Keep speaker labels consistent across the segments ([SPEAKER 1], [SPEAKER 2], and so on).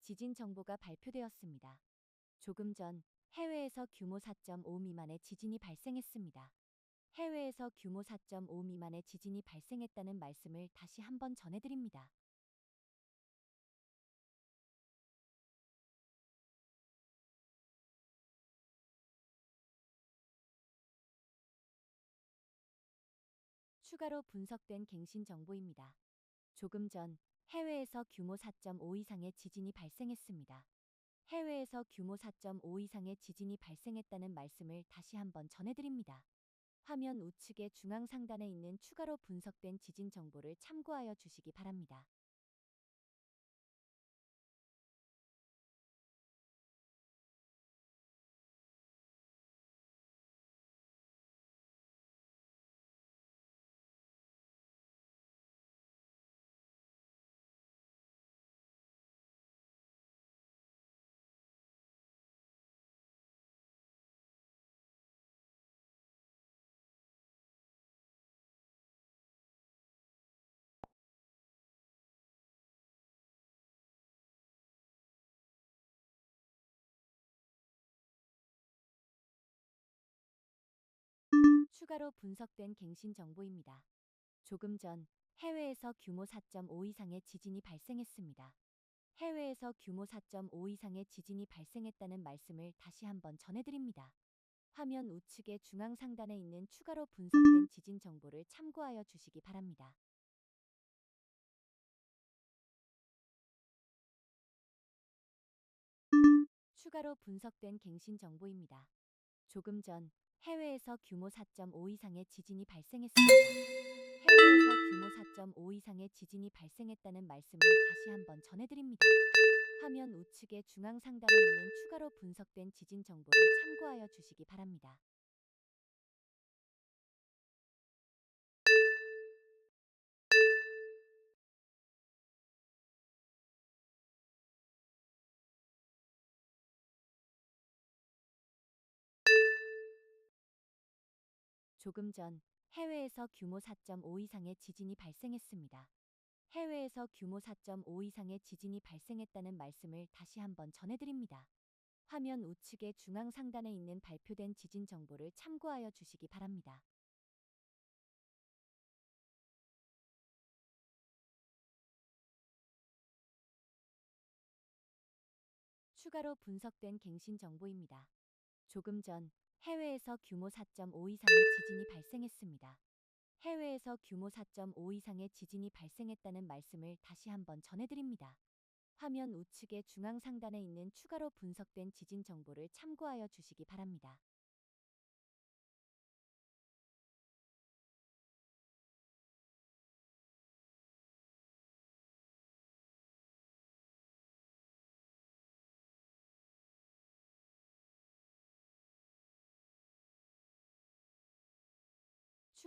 [SPEAKER 1] 지진 정보가 발표되었습니다. 조금 전 해외에서 규모 4.5 미만의 지진이 발생했습니다. 해외에서 규모 4.5 미만의 지진이 발생했다는 말씀을 다시 한번 전해드립니다. 추가로 분석된 갱신 정보입니다. 조금 전 해외에서 규모 4.5 이상의 지진이 발생했습니다. 해외에서 규모 4.5 이상의 지진이 발생했다는 말씀을 다시 한번 전해드립니다. 화면 우측의 중앙 상단에 있는 추가로 분석된 지진 정보를 참고하여 주시기 바랍니다. 추가로 분석된 갱신 정보입니다. 조금 전 해외에서 규모 4.5 이상의 지진이 발생했습니다. 해외에서 규모 4.5 이상의 지진이 발생했다는 말씀을 다시 한번 전해드립니다. 화면 우측의 중앙 상단에 있는 추가로 분석된 지진 정보를 참고하여 주시기 바랍니다. 추가로 분석된 갱신 정보입니다. 조금 전 해외에서 규모 4.5 이상의 지진이 발생했습니다. 해외에서 규모 4.5 이상의 지진이 발생했다는 말씀을 다시 한번 전해드립니다. 화면 우측의 중앙 상단에 있는 추가로 분석된 지진 정보를 참고하여 주시기 바랍니다. 조금 전 해외에서 규모 4.5 이상의 지진이 발생했습니다. 해외에서 규모 4.5 이상의 지진이 발생했다는 말씀을 다시 한번 전해드립니다. 화면 우측의 중앙 상단에 있는 발표된 지진 정보를 참고하여 주시기 바랍니다. 추가로 분석된 갱신 정보입니다. 조금 전 해외에서 규모 4.5 이상의 지진이 발생했습니다. 해외에서 규모 4.5 이상의 지진이 발생했다는 말씀을 다시 한번 전해드립니다. 화면 우측의 중앙 상단에 있는 추가로 분석된 지진 정보를 참고하여 주시기 바랍니다.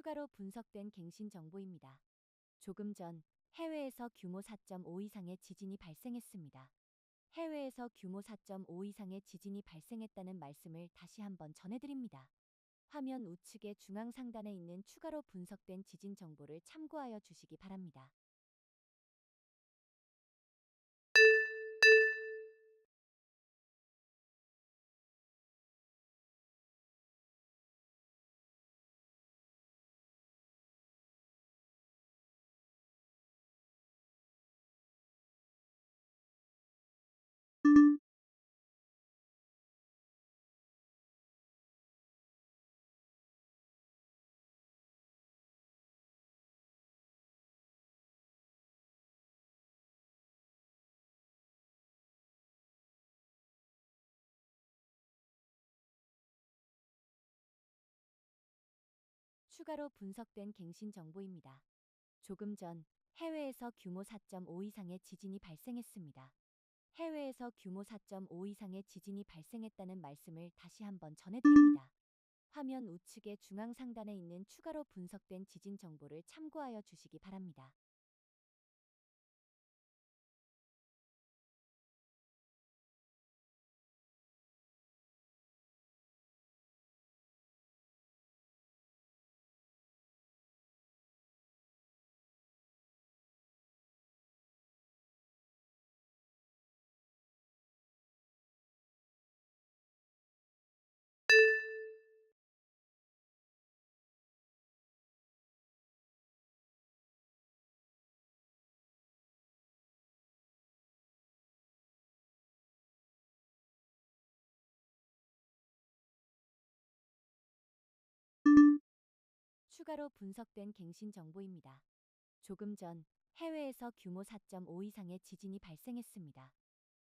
[SPEAKER 1] 추가로 분석된 갱신 정보입니다. 조금 전 해외에서 규모 4.5 이상의 지진이 발생했습니다. 해외에서 규모 4.5 이상의 지진이 발생했다는 말씀을 다시 한번 전해드립니다. 화면 우측의 중앙 상단에 있는 추가로 분석된 지진 정보를 참고하여 주시기 바랍니다. 추가로 분석된 갱신 정보입니다. 조금 전 해외에서 규모 4.5 이상의 지진이 발생했습니다. 해외에서 규모 4.5 이상의 지진이 발생했다는 말씀을 다시 한번 전해드립니다. 화면 우측의 중앙 상단에 있는 추가로 분석된 지진 정보를 참고하여 주시기 바랍니다. 추가로 분석된 갱신 정보입니다. 조금 전 해외에서 규모 4.5 이상의 지진이 발생했습니다.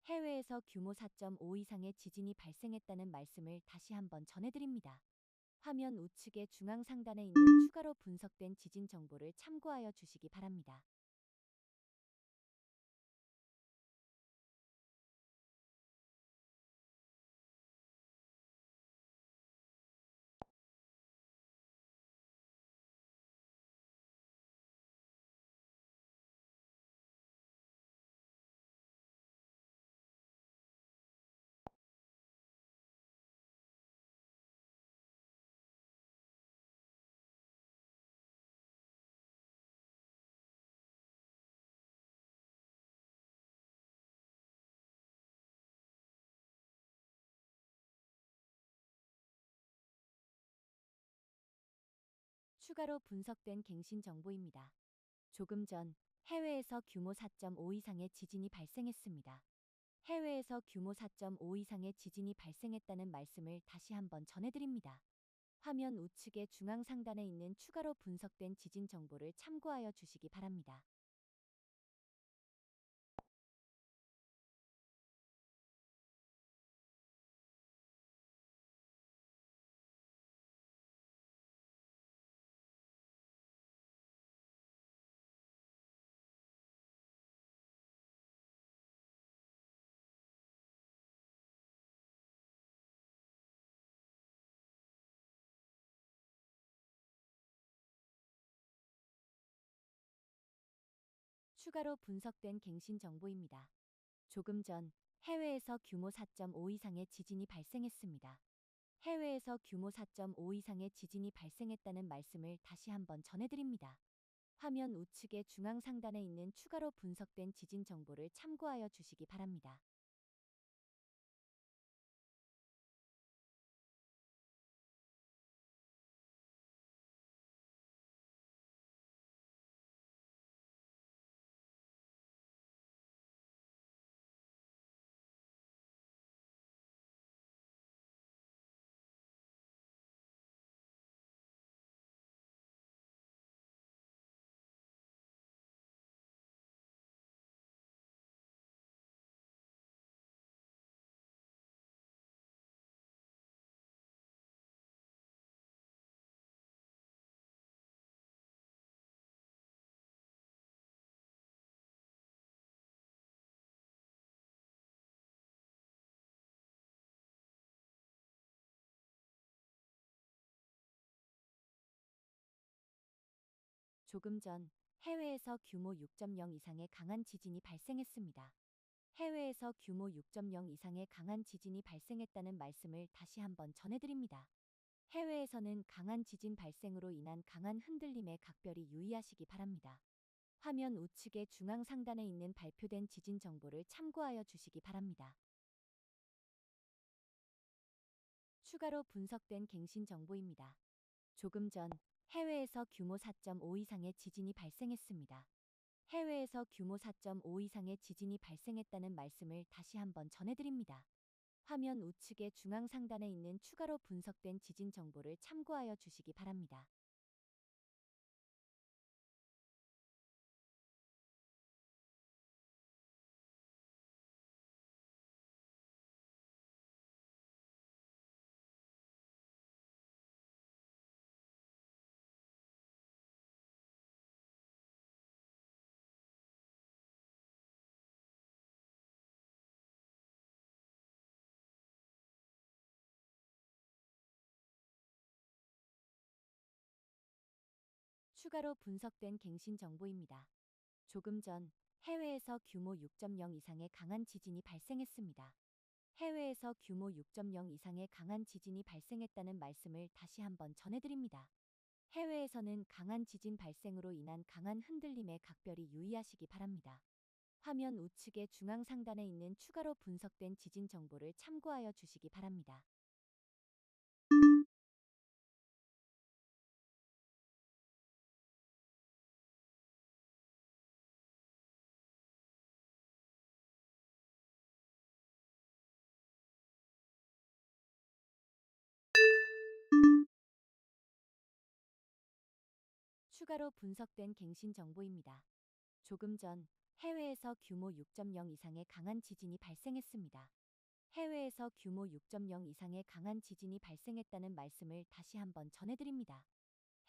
[SPEAKER 1] 해외에서 규모 4.5 이상의 지진이 발생했다는 말씀을 다시 한번 전해드립니다. 화면 우측의 중앙 상단에 있는 추가로 분석된 지진 정보를 참고하여 주시기 바랍니다. 추가로 분석된 갱신 정보입니다. 조금 전 해외에서 규모 4.5 이상의 지진이 발생했습니다. 해외에서 규모 4.5 이상의 지진이 발생했다는 말씀을 다시 한번 전해드립니다. 화면 우측의 중앙 상단에 있는 추가로 분석된 지진 정보를 참고하여 주시기 바랍니다. 추가로 분석된 갱신 정보입니다. 조금 전 해외에서 규모 4.5 이상의 지진이 발생했습니다. 해외에서 규모 4.5 이상의 지진이 발생했다는 말씀을 다시 한번 전해드립니다. 화면 우측의 중앙 상단에 있는 추가로 분석된 지진 정보를 참고하여 주시기 바랍니다. 조금 전 해외에서 규모 6.0 이상의 강한 지진이 발생했습니다. 해외에서 규모 6.0 이상의 강한 지진이 발생했다는 말씀을 다시 한번 전해드립니다. 해외에서는 강한 지진 발생으로 인한 강한 흔들림에 각별히 유의하시기 바랍니다. 화면 우측의 중앙 상단에 있는 발표된 지진 정보를 참고하여 주시기 바랍니다. 추가로 분석된 갱신 정보입니다. 조금 전 해외에서 규모 4.5 이상의 지진이 발생했습니다. 해외에서 규모 4.5 이상의 지진이 발생했다는 말씀을 다시 한번 전해드립니다. 화면 우측의 중앙 상단에 있는 추가로 분석된 지진 정보를 참고하여 주시기 바랍니다. 추가로 분석된 갱신 정보입니다. 조금 전 해외에서 규모 6.0 이상의 강한 지진이 발생했습니다. 해외에서 규모 6.0 이상의 강한 지진이 발생했다는 말씀을 다시 한번 전해드립니다. 해외에서는 강한 지진 발생으로 인한 강한 흔들림에 각별히 유의하시기 바랍니다. 화면 우측의 중앙 상단에 있는 추가로 분석된 지진 정보를 참고하여 주시기 바랍니다. 추가로 분석된 갱신 정보입니다. 조금 전 해외에서 규모 6.0 이상의 강한 지진이 발생했습니다. 해외에서 규모 6.0 이상의 강한 지진이 발생했다는 말씀을 다시 한번 전해드립니다.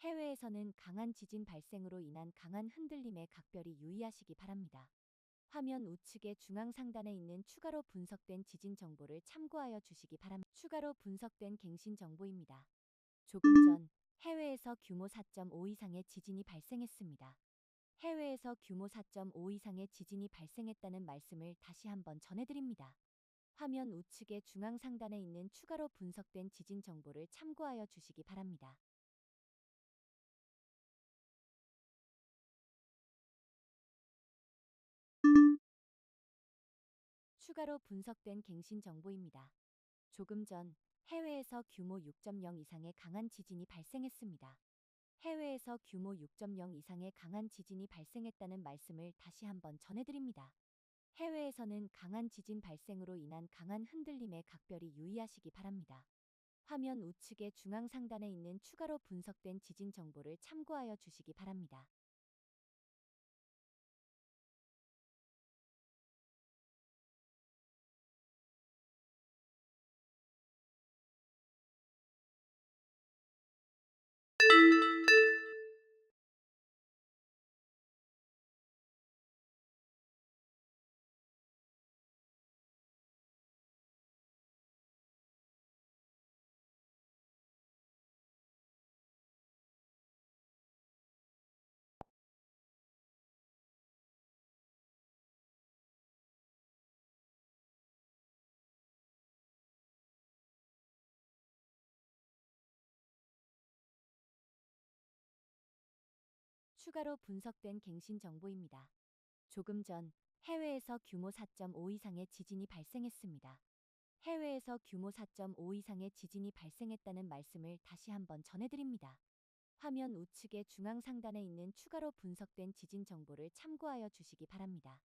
[SPEAKER 1] 해외에서는 강한 지진 발생으로 인한 강한 흔들림에 각별히 유의하시기 바랍니다. 화면 우측의 중앙 상단에 있는 추가로 분석된 지진 정보를 참고하여 주시기 바랍니다. 추가로 분석된 갱신 정보입니다. 조금 전 해외에서 규모 4.5 이상의 지진이 발생했습니다. 해외에서 규모 4.5 이상의 지진이 발생했다는 말씀을 다시 한번 전해드립니다. 화면 우측의 중앙 상단에 있는 추가로 분석된 지진 정보를 참고하여 주시기 바랍니다. 추가로 분석된 갱신 정보입니다. 조금 전 해외에서 규모 6.0 이상의 강한 지진이 발생했습니다. 해외에서 규모 6.0 이상의 강한 지진이 발생했다는 말씀을 다시 한번 전해드립니다. 해외에서는 강한 지진 발생으로 인한 강한 흔들림에 각별히 유의하시기 바랍니다. 화면 우측의 중앙 상단에 있는 추가로 분석된 지진 정보를 참고하여 주시기 바랍니다. 추가로 분석된 갱신 정보입니다. 조금 전 해외에서 규모 4.5 이상의 지진이 발생했습니다. 해외에서 규모 4.5 이상의 지진이 발생했다는 말씀을 다시 한번 전해드립니다. 화면 우측의 중앙 상단에 있는 추가로 분석된 지진 정보를 참고하여 주시기 바랍니다.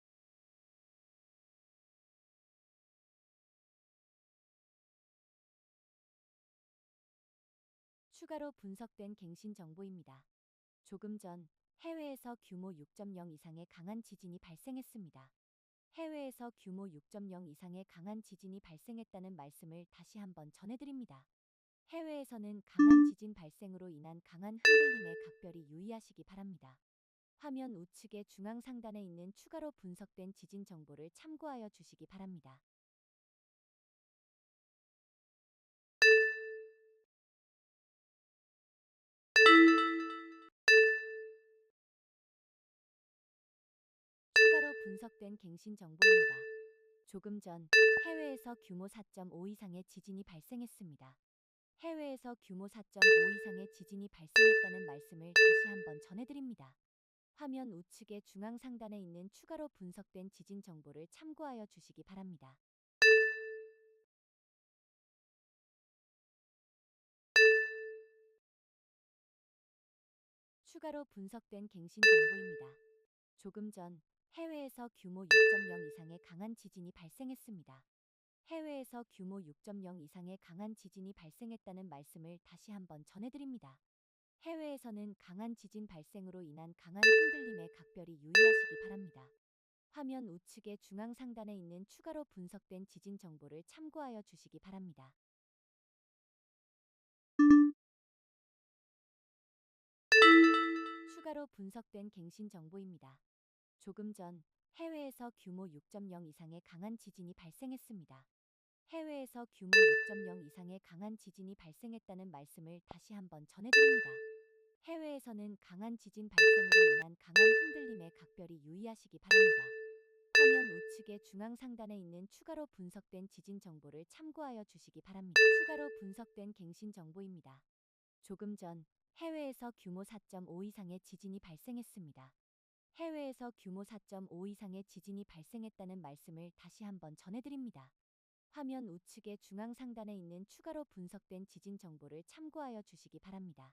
[SPEAKER 1] 추가로 분석된 갱신 정보입니다. 조금 전 해외에서 규모 6.0 이상의 강한 지진이 발생했습니다. 해외에서 규모 6.0 이상의 강한 지진이 발생했다는 말씀을 다시 한번 전해드립니다. 해외에서는 강한 지진 발생으로 인한 강한 흔들림에 각별히 유의하시기 바랍니다. 화면 우측의 중앙 상단에 있는 추가로 분석된 지진 정보를 참고하여 주시기 바랍니다. 추가로 분석된 갱신 정보입니다. 조금 전 해외에서 규모 4.5 이상의 지진이 발생했습니다. 해외에서 규모 4.5 이상의 지진이 발생했다는 말씀을 다시 한번 전해드립니다. 화면 우측의 중앙 상단에 있는 추가로 분석된 지진 정보를 참고하여 주시기 바랍니다. 추가로 분석된 갱신 정보입니다. 조금 전 해외에서 규모 6.0 이상의 강한 지진이 발생했습니다. 해외에서 규모 6.0 이상의 강한 지진이 발생했다는 말씀을 다시 한번 전해드립니다. 해외에서는 강한 지진 발생으로 인한 강한 흔들림에 각별히 유의하시기 바랍니다. 화면 우측의 중앙 상단에 있는 추가로 분석된 지진 정보를 참고하여 주시기 바랍니다. 추가로 분석된 갱신 정보입니다. 조금 전 해외에서 규모 6.0 이상의 강한 지진이 발생했습니다. 해외에서 규모 6.0 이상의 강한 지진이 발생했다는 말씀을 다시 한번 전해드립니다. 해외에서는 강한 지진 발생으로 인한 강한 흔들림에 각별히 유의하시기 바랍니다. 화면 우측의 중앙 상단에 있는 추가로 분석된 지진 정보를 참고하여 주시기 바랍니다. 추가로 분석된 갱신 정보입니다. 조금 전 해외에서 규모 4.5 이상의 지진이 발생했습니다. 해외에서 규모 4.5 이상의 지진이 발생했다는 말씀을 다시 한번 전해드립니다. 화면 우측의 중앙 상단에 있는 추가로 분석된 지진 정보를 참고하여 주시기 바랍니다.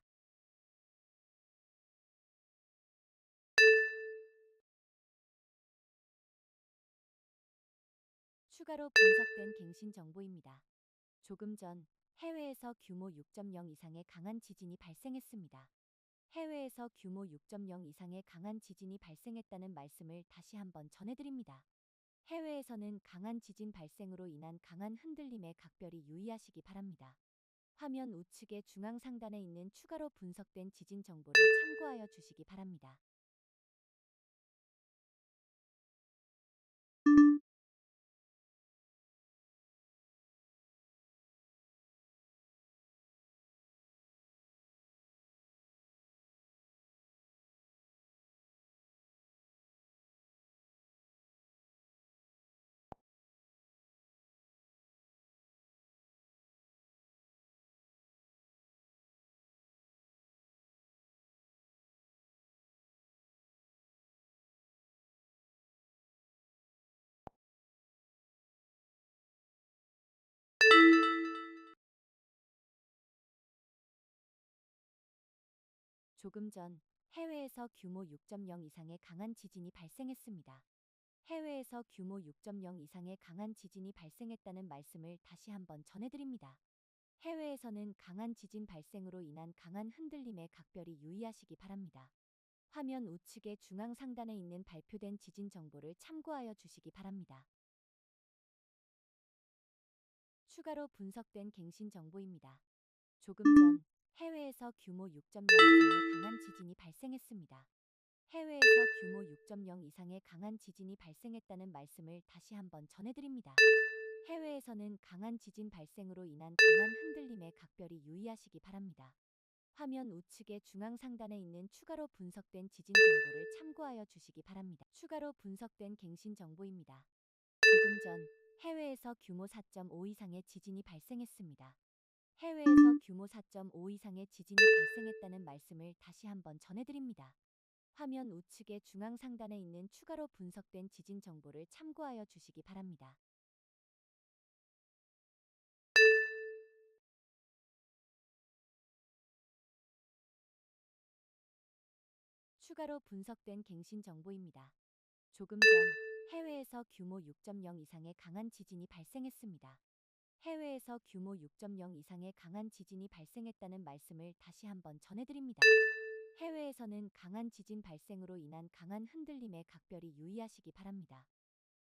[SPEAKER 1] 추가로 분석된 갱신 정보입니다. 조금 전 해외에서 규모 6.0 이상의 강한 지진이 발생했습니다. 해외에서 규모 6.0 이상의 강한 지진이 발생했다는 말씀을 다시 한번 전해드립니다. 해외에서는 강한 지진 발생으로 인한 강한 흔들림에 각별히 유의하시기 바랍니다. 화면 우측의 중앙 상단에 있는 추가로 분석된 지진 정보를 참고하여 주시기 바랍니다. 조금 전 해외에서 규모 6.0 이상의 강한 지진이 발생했습니다. 해외에서 규모 6.0 이상의 강한 지진이 발생했다는 말씀을 다시 한번 전해드립니다. 해외에서는 강한 지진 발생으로 인한 강한 흔들림에 각별히 유의하시기 바랍니다. 화면 우측의 중앙 상단에 있는 발표된 지진 정보를 참고하여 주시기 바랍니다. 추가로 분석된 갱신 정보입니다. 조금 전 해외에서 규모 6.0 이상의 강한 지진이 발생했습니다. 해외에서 규모 6.0 이상의 강한 지진이 발생했다는 말씀을 다시 한번 전해드립니다. 해외에서는 강한 지진 발생으로 인한 강한 흔들림에 각별히 유의하시기 바랍니다. 화면 우측의 중앙 상단에 있는 추가로 분석된 지진 정보를 참고하여 주시기 바랍니다. 추가로 분석된 갱신 정보입니다. 조금 전 해외에서 규모 4.5 이상의 지진이 발생했습니다. 해외에서 규모 4.5 이상의 지진이 발생했다는 말씀을 다시 한번 전해드립니다. 화면 우측의 중앙 상단에 있는 추가로 분석된 지진 정보를 참고하여 주시기 바랍니다. 추가로 분석된 갱신 정보입니다. 조금 전 해외에서 규모 6.0 이상의 강한 지진이 발생했습니다. 해외에서 규모 6.0 이상의 강한 지진이 발생했다는 말씀을 다시 한번 전해드립니다. 해외에서는 강한 지진 발생으로 인한 강한 흔들림에 각별히 유의하시기 바랍니다.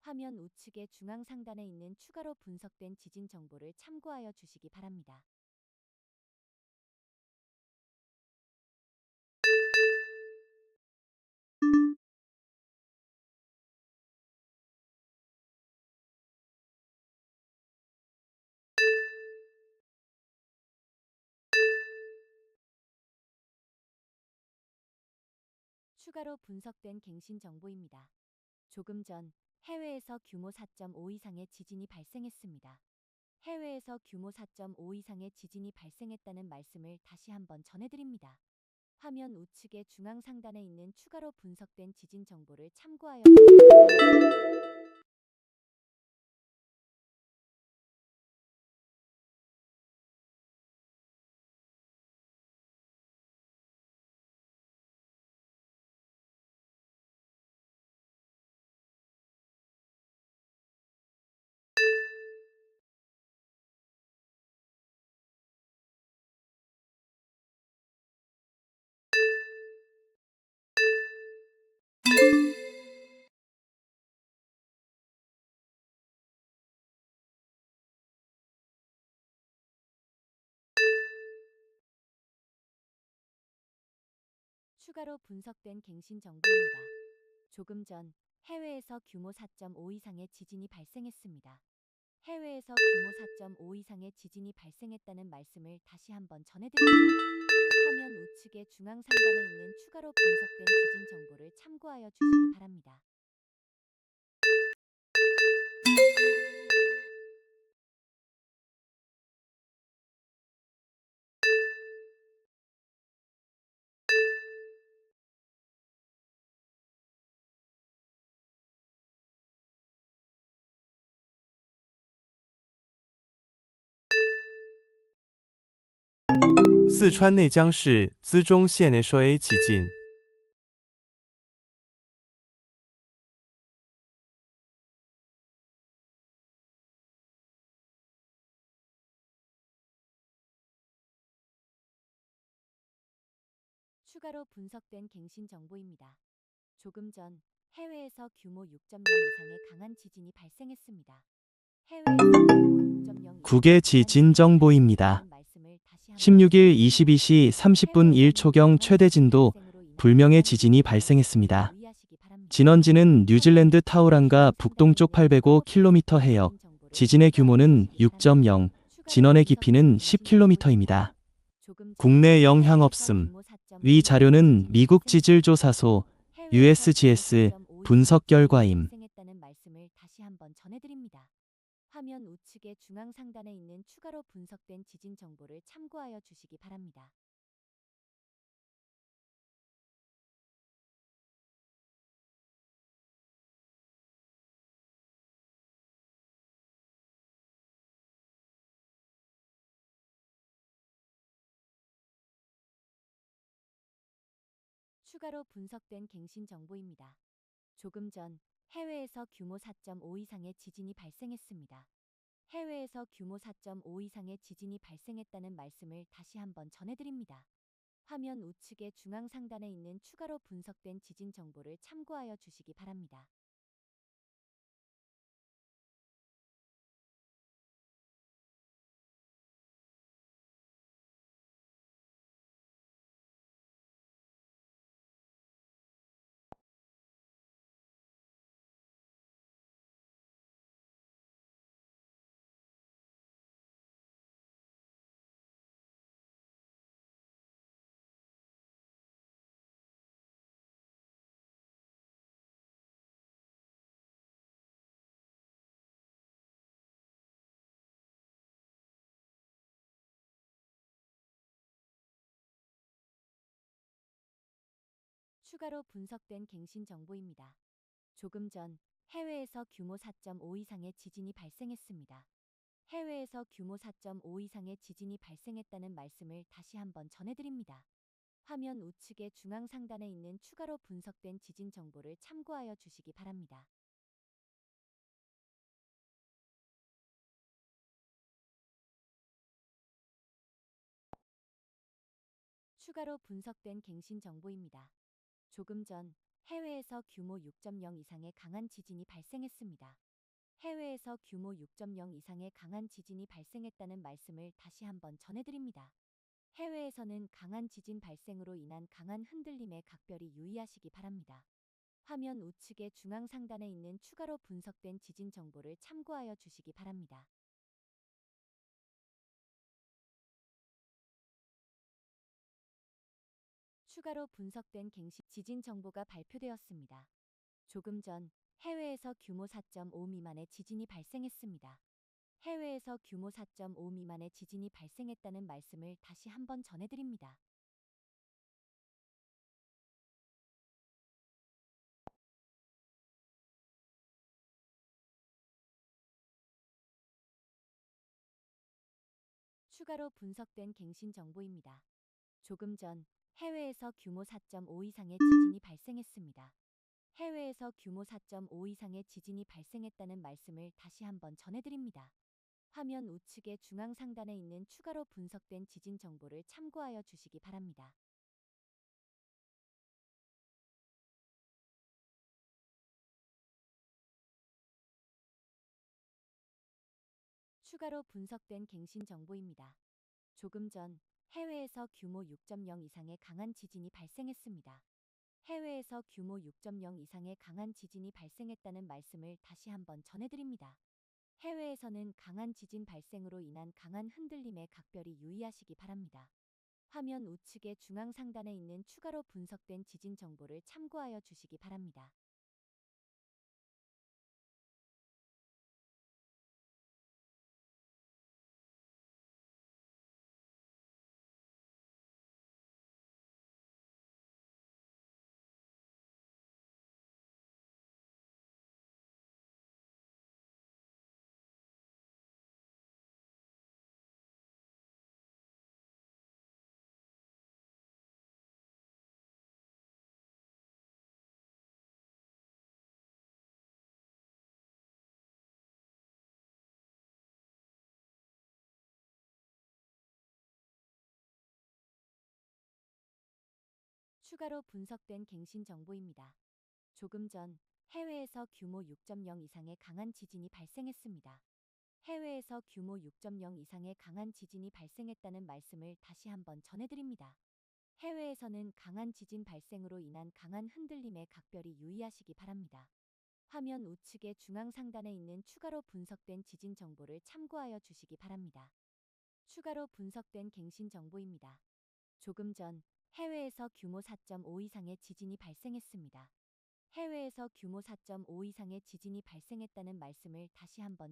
[SPEAKER 1] 화면 우측의 중앙 상단에 있는 추가로 분석된 지진 정보를 참고하여 주시기 바랍니다. 추가로 분석된 갱신 정보입니다. 조금 전 해외에서 규모 4.5 이상의 지진이 발생했습니다. 해외에서 규모 4.5 이상의 지진이 발생했다는 말씀을 다시 한번 전해드립니다. 화면 우측의 중앙 상단에 있는 추가로 분석된 지진 정보를 참고하여 주시기 바랍니다. 추가로 분석된 갱신 정보입니다. 조금 전 해외에서 규모 4.5 이상의 지진이 발생했습니다. 해외에서 규모 4.5 이상의 지진이 발생했다는 말씀을 다시 한번 전해드립니다. 화면 우측의 중앙 상단에 있는 추가로 분석된 지진 정보를 참고하여 주시기 바랍니다.
[SPEAKER 2] 四川内江市资中县 HOA 起进。
[SPEAKER 1] 추가로 분석된 갱신 정보입니다. 조금 전 해외에서 규모 6.0 이상의 강한 지진이 발생했습니다. 해외에서 규모 6.0 이상의
[SPEAKER 2] 국외
[SPEAKER 1] 강한
[SPEAKER 2] 지진
[SPEAKER 1] 지진이
[SPEAKER 2] 정보입니다.
[SPEAKER 1] 발생했다는 말씀을 다시 한번
[SPEAKER 2] 16일
[SPEAKER 1] 전해드립니다.
[SPEAKER 2] 22시 30분
[SPEAKER 1] 해외에서는
[SPEAKER 2] 1초경
[SPEAKER 1] 강한
[SPEAKER 2] 최대
[SPEAKER 1] 지진
[SPEAKER 2] 진도
[SPEAKER 1] 발생으로 인한
[SPEAKER 2] 불명의
[SPEAKER 1] 강한
[SPEAKER 2] 지진이
[SPEAKER 1] 흔들림에 각별히
[SPEAKER 2] 발생했습니다.
[SPEAKER 1] 유의하시기 바랍니다.
[SPEAKER 2] 진원지는
[SPEAKER 1] 화면
[SPEAKER 2] 뉴질랜드
[SPEAKER 1] 우측에
[SPEAKER 2] 타우랑가
[SPEAKER 1] 중앙 상단에
[SPEAKER 2] 북동쪽
[SPEAKER 1] 있는 추가로
[SPEAKER 2] 805km
[SPEAKER 1] 분석된
[SPEAKER 2] 해역,
[SPEAKER 1] 지진 정보를
[SPEAKER 2] 지진의
[SPEAKER 1] 참고하여
[SPEAKER 2] 규모는
[SPEAKER 1] 주시기 바랍니다.
[SPEAKER 2] 6.0,
[SPEAKER 1] 추가로
[SPEAKER 2] 진원의
[SPEAKER 1] 분석된
[SPEAKER 2] 깊이는
[SPEAKER 1] 갱신 정보입니다.
[SPEAKER 2] 10km입니다.
[SPEAKER 1] 조금 전
[SPEAKER 2] 국내 영향
[SPEAKER 1] 해외에서
[SPEAKER 2] 없음.
[SPEAKER 1] 규모 4.5
[SPEAKER 2] 위
[SPEAKER 1] 이상의
[SPEAKER 2] 자료는
[SPEAKER 1] 지진이
[SPEAKER 2] 미국
[SPEAKER 1] 발생했습니다.
[SPEAKER 2] 지질조사소
[SPEAKER 1] 해외에서 규모
[SPEAKER 2] USGS
[SPEAKER 1] 4.5 이상의
[SPEAKER 2] 분석
[SPEAKER 1] 지진이
[SPEAKER 2] 결과임.
[SPEAKER 1] 발생했다는 말씀을 다시 한번 전해드립니다. 화면 우측의 중앙 상단에 있는 추가로 분석된 지진 정보를 참고하여 주시기 바랍니다. 추가로 분석된 갱신 정보입니다. 조금 전 해외에서 규모 4.5 이상의 지진이 발생했습니다. 해외에서 규모 4.5 이상의 지진이 발생했다는 말씀을 다시 한번 전해드립니다. 화면 우측의 중앙 상단에 있는 추가로 분석된 지진 정보를 참고하여 주시기 바랍니다. 추가로 분석된 갱신 정보입니다. 조금 전 해외에서 규모 4.5 이상의 지진이 발생했습니다. 해외에서 규모 4.5 이상의 지진이 발생했다는 말씀을 다시 한번 전해드립니다. 화면 우측의 중앙 상단에 있는 추가로 분석된 지진 정보를 참고하여 주시기 바랍니다. 추가로 분석된 갱신 정보입니다. 조금 전 해외에서 규모 6.0 이상의 강한 지진이 발생했습니다. 해외에서 규모 6.0 이상의 강한 지진이 발생했다는 말씀을 다시 한번 전해드립니다. 해외에서는 강한 지진 발생으로 인한 강한 흔들림에 각별히 유의하시기 바랍니다. 화면 우측의 중앙 상단에 있는 추가로 분석된 지진 정보를 참고하여 주시기 바랍니다. 추가로 분석된 갱신 지진 정보가 발표되었습니다. 조금 전 해외에서 규모 4.5 미만의 지진이 발생했습니다. 해외에서 규모 4.5 미만의 지진이 발생했다는 말씀을 다시 한번 전해드립니다. 추가로 분석된 갱신 정보입니다. 조금 전 해외에서 규모 4.5 이상의 지진이 발생했습니다. 해외에서 규모 4.5 이상의 지진이 발생했다는 말씀을 다시 한번 전해드립니다. 화면 우측의 중앙 상단에 있는 추가로 분석된 지진 정보를 참고하여 주시기 바랍니다. 추가로 분석된 갱신 정보입니다. 조금 전 해외에서 규모 6.0 이상의 강한 지진이 발생했습니다. 해외에서 규모 6.0 이상의 강한 지진이 발생했다는 말씀을 다시 한번 전해드립니다. 해외에서는 강한 지진 발생으로 인한 강한 흔들림에 각별히 유의하시기 바랍니다. 화면 우측의 중앙 상단에 있는 추가로 분석된 지진 정보를 참고하여 주시기 바랍니다. 추가로 분석된 갱신 정보입니다. 조금 전 해외에서 규모 6.0 이상의 강한 지진이 발생했습니다. 해외에서 규모 6.0 이상의 강한 지진이 발생했다는 말씀을 다시 한번 전해드립니다. 해외에서는 강한 지진 발생으로 인한 강한 흔들림에 각별히 유의하시기 바랍니다. 화면 우측의 중앙 상단에 있는 추가로 분석된 지진 정보를 참고하여 주시기 바랍니다. 추가로 분석된 갱신 정보입니다. 조금 전 해외에서 규모 4.5 이상의 지진이 발생했습니다. 해외에서 규모 4.5 이상의 지진이 발생했다는 말씀을 다시 한번